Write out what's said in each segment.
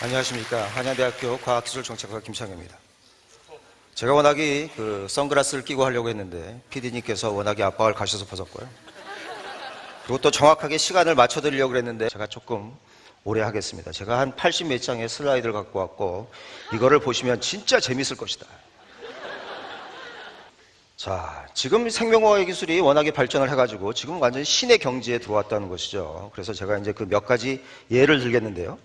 안녕하십니까. 한양대학교 과학기술정책과 김창현입니다. 제가 워낙에 선글라스를 끼고 하려고 했는데 PD님께서 워낙에 압박을 가셔서 벗었고요. 그리고 또 정확하게 시간을 맞춰드리려고 그랬는데 제가 조금 오래 하겠습니다. 제가 한 80 몇 장의 슬라이드를 갖고 왔고 이거를 보시면 진짜 재밌을 것이다. 자, 지금 생명과학 기술이 워낙에 발전을 해가지고 지금 완전히 신의 경지에 들어왔다는 것이죠. 그래서 제가 이제 그 몇 가지 예를 들겠는데요.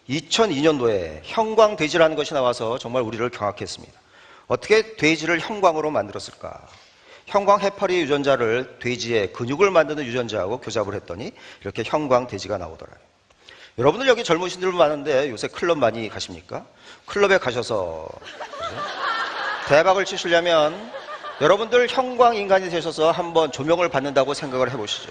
2002년도에 형광돼지라는 것이 나와서 정말 우리를 경악해 했습니다. 어떻게 돼지를 형광으로 만들었을까? 형광 해파리 유전자를 돼지의 근육을 만드는 유전자하고 교잡을 했더니 이렇게 형광돼지가 나오더라고요. 여러분들 여기 젊으신 분들 많은데 요새 클럽 많이 가십니까? 클럽에 가셔서 대박을 치시려면 여러분들 형광 인간이 되셔서 한번 조명을 받는다고 생각을 해보시죠.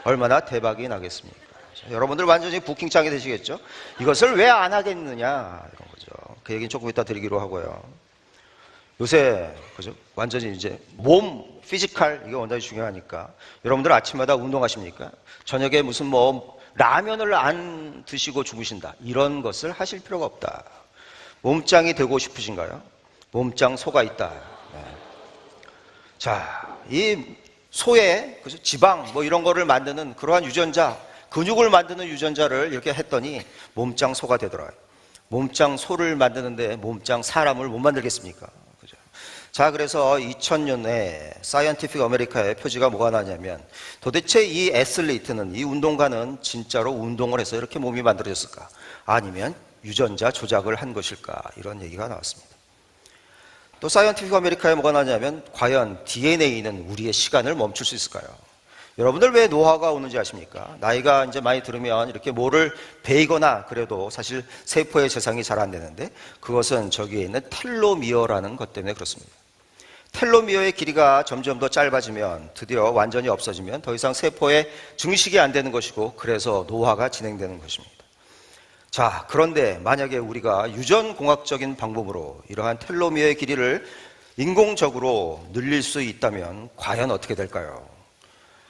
얼마나 대박이 나겠습니까? 여러분들 완전히 부킹장이 되시겠죠? 이것을 왜 안 하겠느냐 이런 거죠. 그 얘기는 조금 이따 드리기로 하고요. 요새 그죠? 완전히 이제 몸 피지컬 이게 완전히 중요하니까 여러분들 아침마다 운동하십니까? 저녁에 무슨 뭐 라면을 안 드시고 주무신다 이런 것을 하실 필요가 없다. 몸짱이 되고 싶으신가요? 몸짱 소가 있다. 네. 자, 이 소의 그죠? 지방 뭐 이런 거를 만드는 그러한 유전자 근육을 만드는 유전자를 이렇게 했더니 몸짱 소가 되더라고요. 몸짱 소를 만드는데 몸짱 사람을 못 만들겠습니까? 그죠? 자, 그래서 2000년에 사이언티픽 아메리카의 표지가 뭐가 나냐면 도대체 이 애슬리트는 이 운동가는 진짜로 운동을 해서 이렇게 몸이 만들어졌을까? 아니면 유전자 조작을 한 것일까? 이런 얘기가 나왔습니다. 또 사이언티픽 아메리카에 뭐가 나냐면 과연 DNA는 우리의 시간을 멈출 수 있을까요? 여러분들 왜 노화가 오는지 아십니까? 나이가 이제 많이 들으면 이렇게 뭐를 베이거나 그래도 사실 세포의 재생이 잘 안 되는데 그것은 저기에 있는 텔로미어라는 것 때문에 그렇습니다. 텔로미어의 길이가 점점 더 짧아지면 드디어 완전히 없어지면 더 이상 세포에 증식이 안 되는 것이고 그래서 노화가 진행되는 것입니다. 자, 그런데 만약에 우리가 유전공학적인 방법으로 이러한 텔로미어의 길이를 인공적으로 늘릴 수 있다면 과연 어떻게 될까요?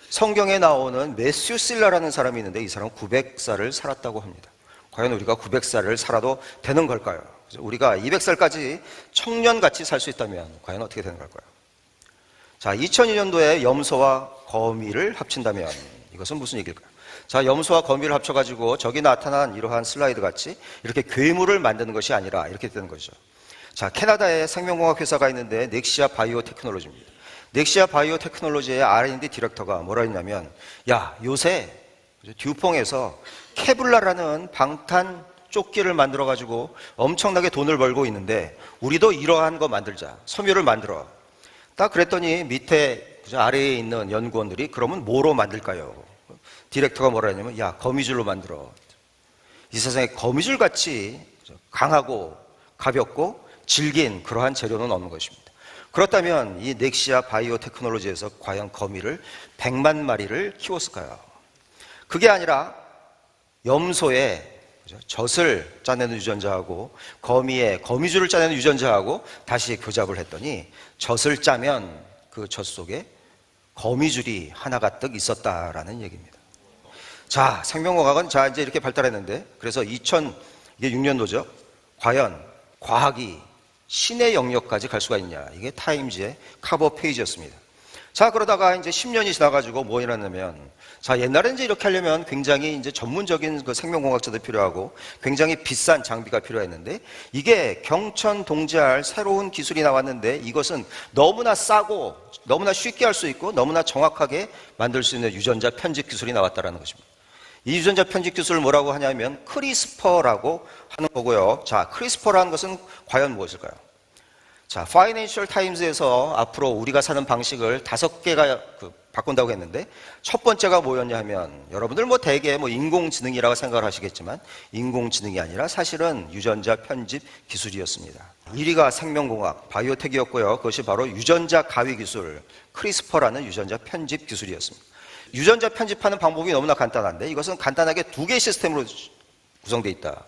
성경에 나오는 메수실라라는 사람이 있는데 이 사람은 900살을 살았다고 합니다. 과연 우리가 900살을 살아도 되는 걸까요? 우리가 200살까지 청년같이 살 수 있다면 과연 어떻게 되는 걸까요? 자, 2002년도에 염소와 거미를 합친다면 이것은 무슨 얘기일까요? 자, 염소와 거미를 합쳐가지고 저기 나타난 이러한 슬라이드 같이 이렇게 괴물을 만드는 것이 아니라 이렇게 되는 거죠. 자, 캐나다에 생명공학 회사가 있는데 넥시아 바이오 테크놀로지입니다. 넥시아 바이오 테크놀로지의 R&D 디렉터가 뭐라 했냐면 야, 요새 듀퐁에서 케블라라는 방탄 조끼를 만들어 가지고 엄청나게 돈을 벌고 있는데 우리도 이러한 거 만들자. 섬유를 만들어. 딱 그랬더니 밑에 아래에 있는 연구원들이 그러면 뭐로 만들까요? 디렉터가 뭐라 했냐면 야, 거미줄로 만들어. 이 세상에 거미줄 같이 강하고 가볍고 질긴 그러한 재료는 없는 것입니다. 그렇다면 이 넥시아 바이오 테크놀로지에서 과연 거미를 100만 마리를 키웠을까요? 그게 아니라 염소의 젖을 짜내는 유전자하고 거미의 거미줄을 짜내는 유전자하고 다시 교잡을 했더니 젖을 짜면 그 젖 속에 거미줄이 하나 가득 있었다라는 얘기입니다. 자, 생명과학은 자 이제 이렇게 발달했는데 그래서 2006년도죠. 과연 과학이 신의 영역까지 갈 수가 있냐. 이게 타임즈의 커버 페이지였습니다. 자, 그러다가 이제 10년이 지나가지고 뭐 일어났냐면 자, 옛날에 이제 이렇게 하려면 굉장히 이제 전문적인 그 생명공학자도 필요하고 굉장히 비싼 장비가 필요했는데 이게 경천동지할 새로운 기술이 나왔는데 이것은 너무나 싸고 너무나 쉽게 할 수 있고 너무나 정확하게 만들 수 있는 유전자 편집 기술이 나왔다는 것입니다. 이 유전자 편집 기술을 뭐라고 하냐면 크리스퍼라고 하는 거고요. 자, 크리스퍼라는 것은 과연 무엇일까요? 자, 파이낸셜 타임즈에서 앞으로 우리가 사는 방식을 5개가 바꾼다고 했는데 첫 번째가 뭐였냐 하면 여러분들 뭐 대개 뭐 인공지능이라고 생각을 하시겠지만 인공지능이 아니라 사실은 유전자 편집 기술이었습니다. 1위가 생명공학, 바이오텍이었고요. 그것이 바로 유전자 가위 기술, 크리스퍼라는 유전자 편집 기술이었습니다. 유전자 편집하는 방법이 너무나 간단한데 이것은 간단하게 2개의 시스템으로 구성되어 있다.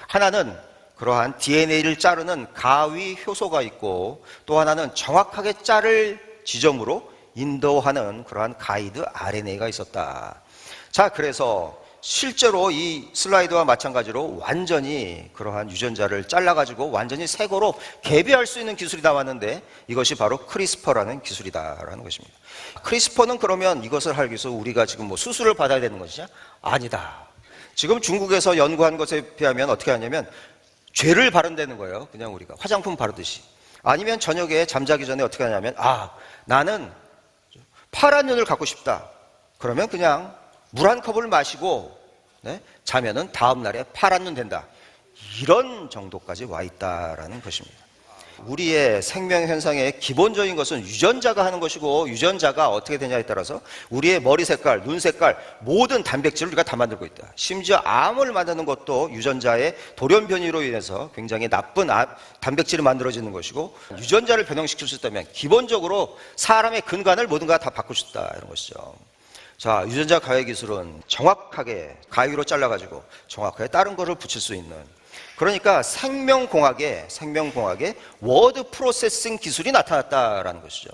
하나는 그러한 DNA를 자르는 가위 효소가 있고 또 하나는 정확하게 자를 지점으로 인도하는 그러한 가이드 RNA가 있었다. 자, 그래서 실제로 이 슬라이드와 마찬가지로 완전히 그러한 유전자를 잘라가지고 완전히 새 거로 개비할 수 있는 기술이 나왔는데 이것이 바로 크리스퍼라는 기술이다라는 것입니다. 크리스퍼는 그러면 이것을 하기 위해서 우리가 지금 뭐 수술을 받아야 되는 것이냐? 아니다. 지금 중국에서 연구한 것에 비하면 어떻게 하냐면 죄를 바른다는 거예요. 그냥 우리가 화장품 바르듯이. 아니면 저녁에 잠자기 전에 어떻게 하냐면 나는 파란 눈을 갖고 싶다. 그러면 그냥 물 한 컵을 마시고 자면은 다음 날에 파란 눈 된다. 이런 정도까지 와 있다라는 것입니다. 우리의 생명 현상의 기본적인 것은 유전자가 하는 것이고 유전자가 어떻게 되냐에 따라서 우리의 머리 색깔, 눈 색깔 모든 단백질을 우리가 다 만들고 있다. 심지어 암을 만드는 것도 유전자의 돌연변이로 인해서 굉장히 나쁜 단백질이 만들어지는 것이고 유전자를 변형시킬 수 있다면 기본적으로 사람의 근간을 모든 거 다 바꿀 수 있다 이런 것이죠. 자, 유전자 가위 기술은 정확하게 가위로 잘라가지고 정확하게 다른 거를 붙일 수 있는, 그러니까 생명공학의 워드 프로세싱 기술이 나타났다라는 것이죠.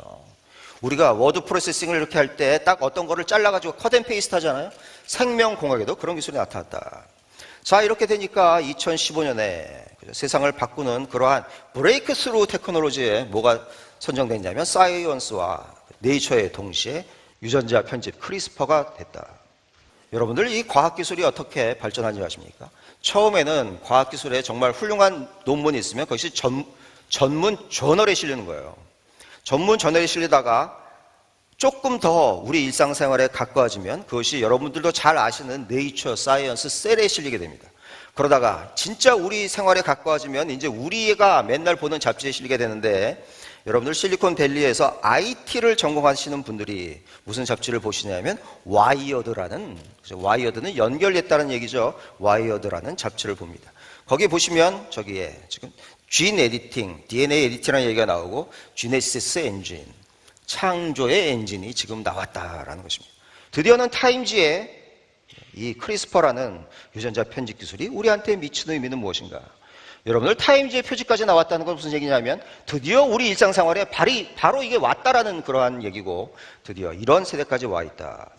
우리가 워드 프로세싱을 이렇게 할 때 딱 어떤 거를 잘라가지고 컷 앤 페이스트 하잖아요. 생명공학에도 그런 기술이 나타났다. 자, 이렇게 되니까 2015년에 세상을 바꾸는 그러한 브레이크 스루 테크놀로지에 뭐가 선정됐냐면 사이언스와 네이처의 동시에 유전자 편집 크리스퍼가 됐다. 여러분들 이 과학기술이 어떻게 발전하는지 아십니까? 처음에는 과학기술에 정말 훌륭한 논문이 있으면 그것이 전문 저널에 실리는 거예요. 전문 저널에 실리다가 조금 더 우리 일상생활에 가까워지면 그것이 여러분들도 잘 아시는 네이처, 사이언스, 셀에 실리게 됩니다. 그러다가 진짜 우리 생활에 가까워지면 이제 우리가 맨날 보는 잡지에 실리게 되는데, 여러분들 실리콘밸리에서 IT를 전공하시는 분들이 무슨 잡지를 보시냐면 와이어드라는, 와이어드는 연결됐다는 얘기죠. 와이어드라는 잡지를 봅니다. 거기 보시면 저기에 지금 진 에디팅, DNA 에디팅이라는 얘기가 나오고 지네시스 엔진, 창조의 엔진이 지금 나왔다라는 것입니다. 드디어는 타임지에 이 크리스퍼라는 유전자 편집 기술이 우리한테 미치는 의미는 무엇인가? 여러분들 타임지의 표지까지 나왔다는 건 무슨 얘기냐면 드디어 우리 일상생활에 바로 이게 왔다라는 그러한 얘기고, 드디어 이런 세대까지 와 있다.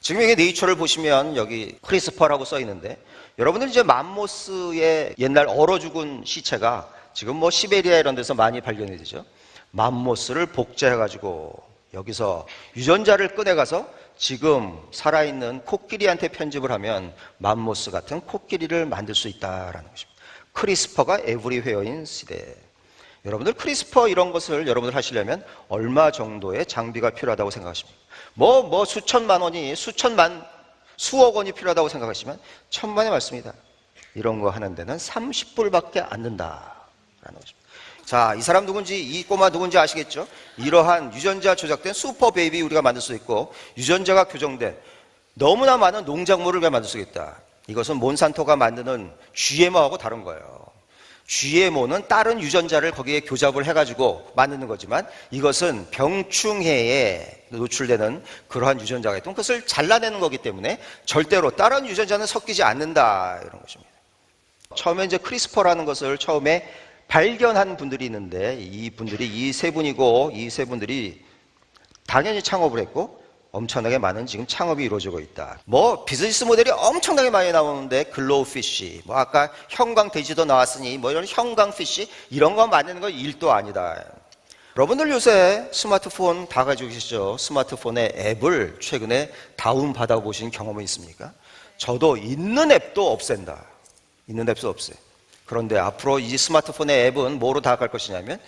지금 여기 네이처를 보시면 여기 크리스퍼라고 써 있는데, 여러분들 이제 맘모스의 옛날 얼어 죽은 시체가 지금 뭐 시베리아 이런 데서 많이 발견이 되죠. 맘모스를 복제해가지고 여기서 유전자를 꺼내가서 지금 살아있는 코끼리한테 편집을 하면 맘모스 같은 코끼리를 만들 수 있다라는 것입니다. 크리스퍼가 에브리웨어인 시대. 여러분들 크리스퍼 이런 것을 여러분들 하시려면 얼마 정도의 장비가 필요하다고 생각하십니까? 뭐 수천만 원이, 수억 원이 필요하다고 생각하시면 천만의 말씀이다. 이런 거 하는 데는 30불밖에 안 든다라는 것입니다. 자, 이 사람 누군지, 이 꼬마 누군지 아시겠죠? 이러한 유전자 조작된 슈퍼 베이비 우리가 만들 수 있고, 유전자가 교정된 너무나 많은 농작물을 우리가 만들 수 있다. 이것은 몬산토가 만드는 GMO하고 다른 거예요. GMO는 다른 유전자를 거기에 교잡을 해가지고 만드는 거지만, 이것은 병충해에 노출되는 그러한 유전자가 있던 그것을 잘라내는 거기 때문에 절대로 다른 유전자는 섞이지 않는다 이런 것입니다. 처음에 이제 크리스퍼라는 것을 처음에 발견한 분들이 있는데, 이분들이 이 세 분이고, 이 세 분들이 당연히 창업을 했고 엄청나게 많은 지금 창업이 이루어지고 있다. 뭐 비즈니스 모델이 엄청나게 많이 나오는데, 글로우피쉬, 뭐 아까 형광돼지도 나왔으니 뭐 이런 형광피쉬 이런 거 만드는 거 일도 아니다. 여러분들 요새 스마트폰 다 가지고 계시죠? 스마트폰의 앱을 최근에 다운 받아 보신 경험은 있습니까? 저도 있는 앱도 없앤다. 있는 앱도 없애요. 그런데 앞으로 이 스마트폰의 앱은 뭐로 다 갈 것이냐면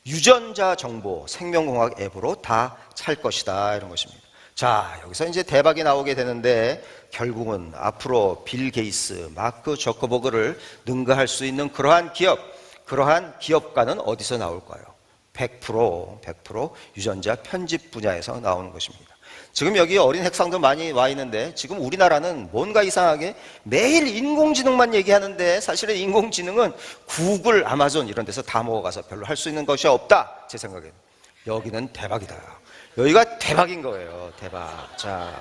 유전자 정보, 생명공학 앱으로 다 찰 것이다 이런 것입니다. 자, 여기서 이제 대박이 나오게 되는데, 결국은 앞으로 빌 게이츠, 마크 저커버그를 능가할 수 있는 그러한 기업가는 어디서 나올까요? 100% 유전자 편집 분야에서 나오는 것입니다. 지금 여기 어린 학생도 많이 와 있는데, 지금 우리나라는 뭔가 이상하게 매일 인공지능만 얘기하는데, 사실은 인공지능은 구글, 아마존 이런 데서 다 먹어가서 별로 할 수 있는 것이 없다. 제 생각에는 여기는 대박이다. 여기가 대박인 거예요. 대박. 자,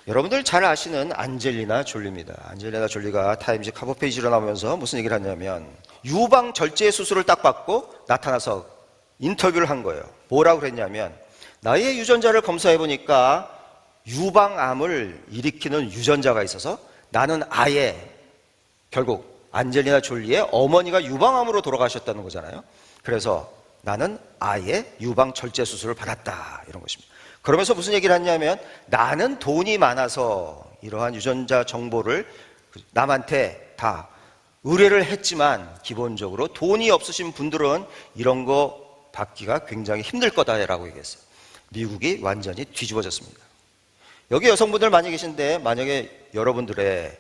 여러분들 잘 아시는 안젤리나 졸리입니다. 안젤리나 졸리가 타임즈 커버 페이지로 나오면서 무슨 얘기를 하냐면, 유방 절제 수술을 딱 받고 나타나서 인터뷰를 한 거예요. 뭐라고 그랬냐면, 나의 유전자를 검사해 보니까 유방암을 일으키는 유전자가 있어서 나는 아예 결국 안젤리나 졸리의 어머니가 유방암으로 돌아가셨다는 거잖아요. 그래서 나는 아예 유방 절제 수술을 받았다, 이런 것입니다. 그러면서 무슨 얘기를 했냐면, 나는 돈이 많아서 이러한 유전자 정보를 남한테 다 의뢰를 했지만 기본적으로 돈이 없으신 분들은 이런 거 받기가 굉장히 힘들 거다라고 얘기했어요. 미국이 완전히 뒤집어졌습니다. 여기 여성분들 많이 계신데, 만약에 여러분들의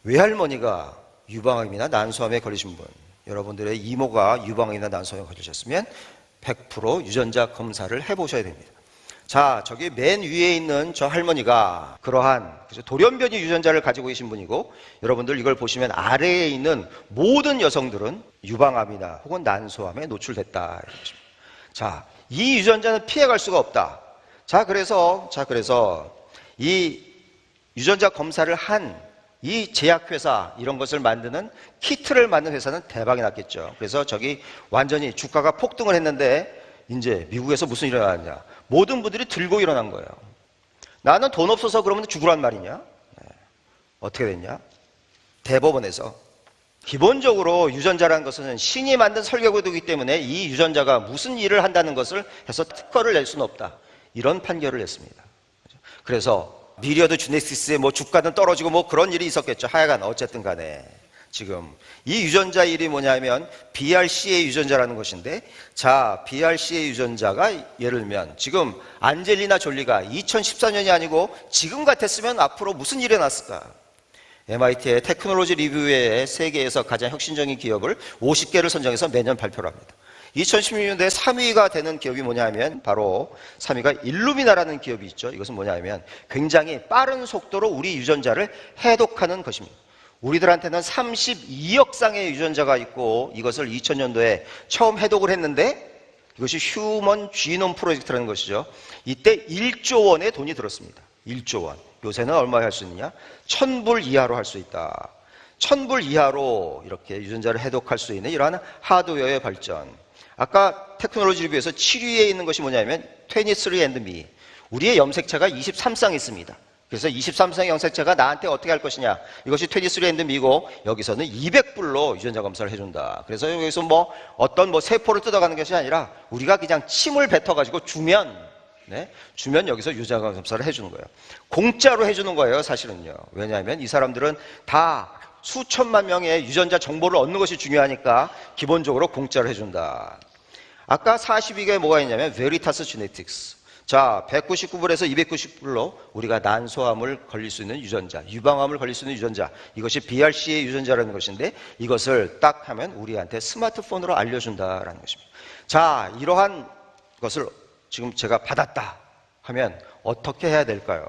외할머니가 유방암이나 난소암에 걸리신 분, 여러분들의 이모가 유방암이나 난소암에 걸리셨으면 100% 유전자 검사를 해보셔야 됩니다. 자, 저기 맨 위에 있는 저 할머니가 그러한 돌연변이 유전자를 가지고 계신 분이고, 여러분들 이걸 보시면 아래에 있는 모든 여성들은 유방암이나 혹은 난소암에 노출됐다. 자, 이 유전자는 피해갈 수가 없다. 자, 그래서 이 유전자 검사를 한 이 제약회사, 이런 것을 만드는 키트를 만든 회사는 대박이 났겠죠. 그래서 저기 완전히 주가가 폭등을 했는데, 이제 미국에서 무슨 일이 일어났냐? 모든 분들이 들고 일어난 거예요. 나는 돈 없어서 그러면 죽으란 말이냐? 어떻게 됐냐? 대법원에서 기본적으로 유전자라는 것은 신이 만든 설계구도이기 때문에 이 유전자가 무슨 일을 한다는 것을 해서 특허를 낼 수는 없다, 이런 판결을 냈습니다. 그래서 미리어드 주네시스의 뭐 주가는 떨어지고 뭐 그런 일이 있었겠죠. 하여간 어쨌든 간에 지금 이 유전자 일이 뭐냐면 BRCA 유전자라는 것인데, 자, BRCA 유전자가 예를 들면 지금 안젤리나 졸리가 2014년이 아니고 지금 같았으면 앞으로 무슨 일이 났을까? MIT의 테크놀로지 리뷰에 세계에서 가장 혁신적인 기업을 50개를 선정해서 매년 발표를 합니다. 2016년도에 3위가 되는 기업이 뭐냐면 바로 3위가 일루미나라는 기업이 있죠. 이것은 뭐냐면 굉장히 빠른 속도로 우리 유전자를 해독하는 것입니다. 우리들한테는 32억 쌍의 유전자가 있고, 이것을 2000년도에 처음 해독을 했는데, 이것이 휴먼 지놈 프로젝트라는 것이죠. 이때 1조 원의 돈이 들었습니다. 1조 원. 요새는 얼마에 할 수 있느냐? 1000불 이하로 할 수 있다. 1000불 이하로 이렇게 유전자를 해독할 수 있는 이러한 하드웨어의 발전. 아까 테크놀로지 리뷰에서 7위에 있는 것이 뭐냐면 23&me. 우리의 염색체가 23쌍 있습니다. 그래서 23쌍의 염색체가 나한테 어떻게 할 것이냐, 이것이 23&me고, 여기서는 200불로 유전자 검사를 해준다. 그래서 여기서 뭐 어떤 뭐 세포를 뜯어가는 것이 아니라 우리가 그냥 침을 뱉어가지고 주면 여기서 유전자 검사를 해주는 거예요. 공짜로 해주는 거예요, 사실은요. 왜냐하면 이 사람들은 다 수천만 명의 유전자 정보를 얻는 것이 중요하니까 기본적으로 공짜로 해준다. 아까 42개에 뭐가 있냐면 베리타스 지네틱스. 자, 199불에서 299불로 우리가 난소암을 걸릴 수 있는 유전자, 유방암을 걸릴 수 있는 유전자, 이것이 BRCA 유전자라는 것인데, 이것을 딱 하면 우리한테 스마트폰으로 알려준다라는 것입니다. 자, 이러한 것을 지금 제가 받았다 하면 어떻게 해야 될까요?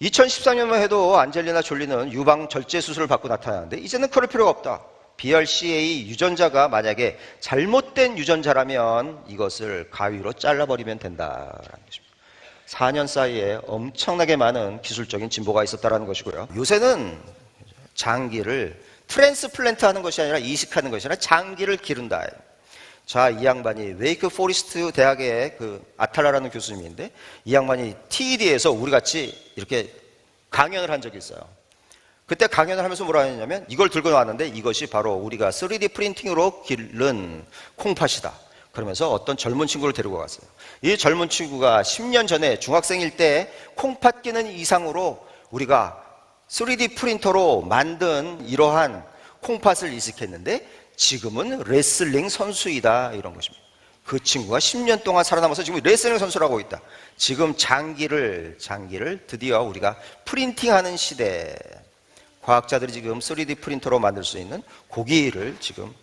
2013년만 해도 안젤리나 졸리는 유방 절제 수술을 받고 나타나는데, 이제는 그럴 필요가 없다. BRCA 유전자가 만약에 잘못된 유전자라면 이것을 가위로 잘라버리면 된다라는 것입니다. 4년 사이에 엄청나게 많은 기술적인 진보가 있었다는 것이고요. 요새는 장기를 트랜스플랜트 하는 것이 아니라 이식하는 것이 아니라 장기를 기른다. 자, 이 양반이 웨이크 포리스트 대학의 그 아탈라라는 교수님인데, 이 양반이 TED에서 우리 같이 이렇게 강연을 한 적이 있어요. 그때 강연을 하면서 뭐라 했냐면, 이걸 들고 나왔는데 이것이 바로 우리가 3D 프린팅으로 기른 콩팥이다. 그러면서 어떤 젊은 친구를 데리고 갔어요. 이 젊은 친구가 10년 전에 중학생일 때 콩팥 끼는 이상으로 우리가 3D 프린터로 만든 이러한 콩팥을 이식했는데, 지금은 레슬링 선수이다, 이런 것입니다. 그 친구가 10년 동안 살아남아서 지금 레슬링 선수라고 있다. 지금 장기를 드디어 우리가 프린팅하는 시대. 과학자들이 지금 3D 프린터로 만들 수 있는 고기를 지금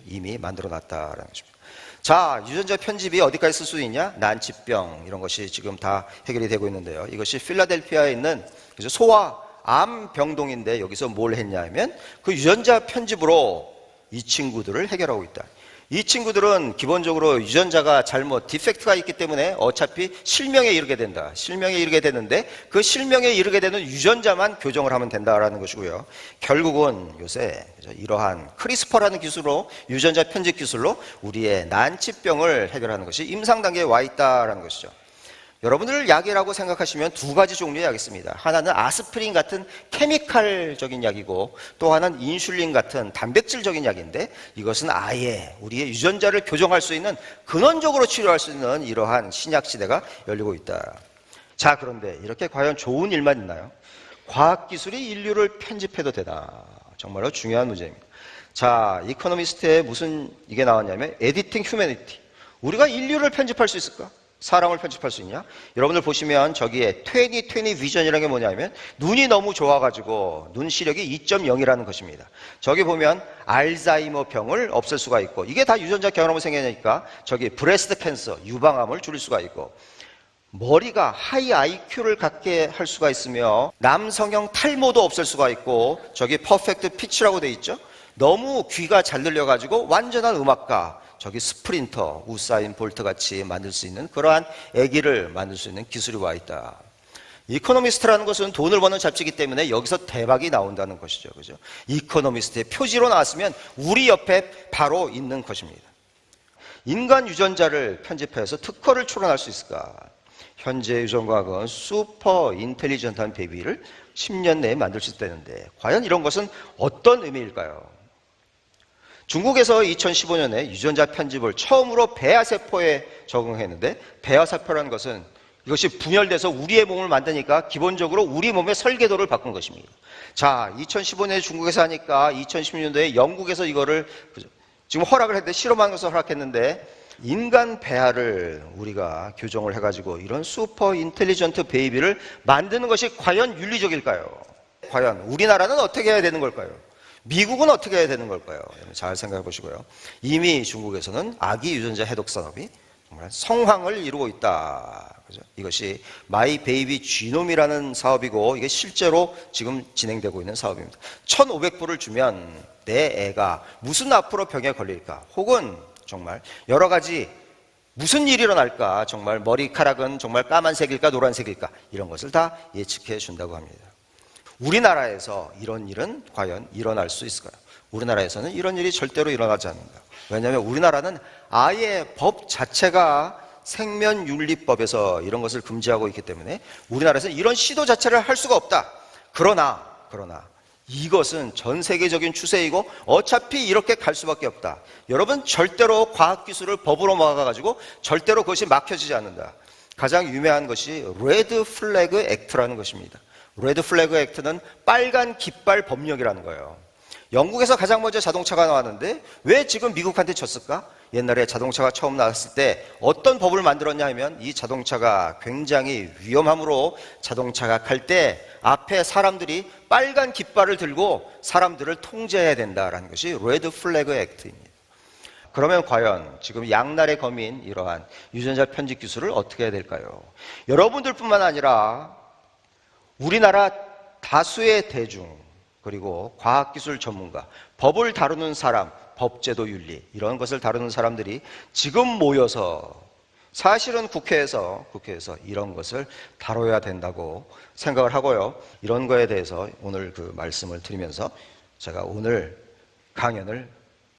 이미 만들어 놨다라는 것입니다. 자, 유전자 편집이 어디까지 쓸 수 있냐? 난치병, 이런 것이 지금 다 해결이 되고 있는데요. 이것이 필라델피아에 있는 소아암 병동인데, 여기서 뭘 했냐면 그 유전자 편집으로 이 친구들을 해결하고 있다. 이 친구들은 기본적으로 유전자가 잘못 디펙트가 있기 때문에 어차피 실명에 이르게 된다. 실명에 이르게 되는데, 그 실명에 이르게 되는 유전자만 교정을 하면 된다라는 것이고요. 결국은 요새 이러한 크리스퍼라는 기술로, 유전자 편집 기술로 우리의 난치병을 해결하는 것이 임상 단계에 와 있다라는 것이죠. 여러분들 약이라고 생각하시면 두 가지 종류의 약이 있습니다. 하나는 아스피린 같은 케미칼적인 약이고 또 하나는 인슐린 같은 단백질적인 약인데 이것은 아예 우리의 유전자를 교정할 수 있는 근원적으로 치료할 수 있는 이러한 신약 시대가 열리고 있다. 자, 그런데 이렇게 과연 좋은 일만 있나요? 과학기술이 인류를 편집해도 되나? 정말로 중요한 문제입니다. 자, 이코노미스트에 무슨 이게 나왔냐면 에디팅 휴머니티. 우리가 인류를 편집할 수 있을까? 사람을 편집할 수 있냐? 여러분들 보시면 저기에 20/20 비전이라는 게 뭐냐면 눈이 너무 좋아가지고 눈 시력이 2.0이라는 것입니다. 저기 보면 알츠하이머 병을 없앨 수가 있고 이게 다 유전자 경험으로 생기니까 저기 브레스트 캔서 유방암을 줄일 수가 있고 머리가 하이 IQ를 갖게 할 수가 있으며 남성형 탈모도 없앨 수가 있고 저기 퍼펙트 피치라고 돼 있죠. 너무 귀가 잘 들려가지고 완전한 음악가 저기 스프린터, 우사인 볼트 같이 만들 수 있는 그러한 애기를 만들 수 있는 기술이 와 있다. 이코노미스트라는 것은 돈을 버는 잡지이기 때문에 여기서 대박이 나온다는 것이죠. 그죠? 이코노미스트의 표지로 나왔으면 우리 옆에 바로 있는 것입니다. 인간 유전자를 편집해서 특허를 출원할 수 있을까? 현재 유전과학은 슈퍼 인텔리전트한 베이비를 10년 내에 만들 수 있다는데 과연 이런 것은 어떤 의미일까요? 중국에서 2015년에 유전자 편집을 처음으로 배아세포에 적용했는데 배아세포라는 것은 이것이 분열돼서 우리의 몸을 만드니까 기본적으로 우리 몸의 설계도를 바꾼 것입니다. 자, 2015년에 중국에서 하니까 2016년도에 영국에서 이거를 지금 허락을 했는데 실험하는 것을 허락했는데 인간 배아를 우리가 교정을 해가지고 이런 슈퍼 인텔리전트 베이비를 만드는 것이 과연 윤리적일까요? 과연 우리나라는 어떻게 해야 되는 걸까요? 미국은 어떻게 해야 되는 걸까요? 잘 생각해 보시고요. 이미 중국에서는 아기 유전자 해독 산업이 정말 성황을 이루고 있다. 그죠? 이것이 마이 베이비 지놈이라는 사업이고 이게 실제로 지금 진행되고 있는 사업입니다. 1,500불을 주면 내 애가 무슨 앞으로 병에 걸릴까? 혹은 정말 여러 가지 무슨 일이 일어날까? 정말 머리카락은 정말 까만색일까 노란색일까? 이런 것을 다 예측해 준다고 합니다. 우리나라에서 이런 일은 과연 일어날 수 있을까요? 우리나라에서는 이런 일이 절대로 일어나지 않는다. 왜냐하면 우리나라는 아예 법 자체가 생면윤리법에서 이런 것을 금지하고 있기 때문에 우리나라에서는 이런 시도 자체를 할 수가 없다. 그러나 이것은 전 세계적인 추세이고 어차피 이렇게 갈 수밖에 없다. 여러분 절대로 과학기술을 법으로 막아가지고 절대로 그것이 막혀지지 않는다. 가장 유명한 것이 레드 플래그 액트라는 것입니다. 레드 플래그 액트는 빨간 깃발 법령이라는 거예요. 영국에서 가장 먼저 자동차가 나왔는데 왜 지금 미국한테 졌을까? 옛날에 자동차가 처음 나왔을 때 어떤 법을 만들었냐 하면 이 자동차가 굉장히 위험함으로 자동차가 갈 때 앞에 사람들이 빨간 깃발을 들고 사람들을 통제해야 된다라는 것이 레드 플래그 액트입니다. 그러면 과연 지금 양날의 검인 이러한 유전자 편집 기술을 어떻게 해야 될까요? 여러분들뿐만 아니라 우리나라 다수의 대중 그리고 과학기술 전문가, 법을 다루는 사람, 법제도 윤리 이런 것을 다루는 사람들이 지금 모여서 사실은 국회에서 이런 것을 다뤄야 된다고 생각을 하고요. 이런 거에 대해서 오늘 그 말씀을 드리면서 제가 오늘 강연을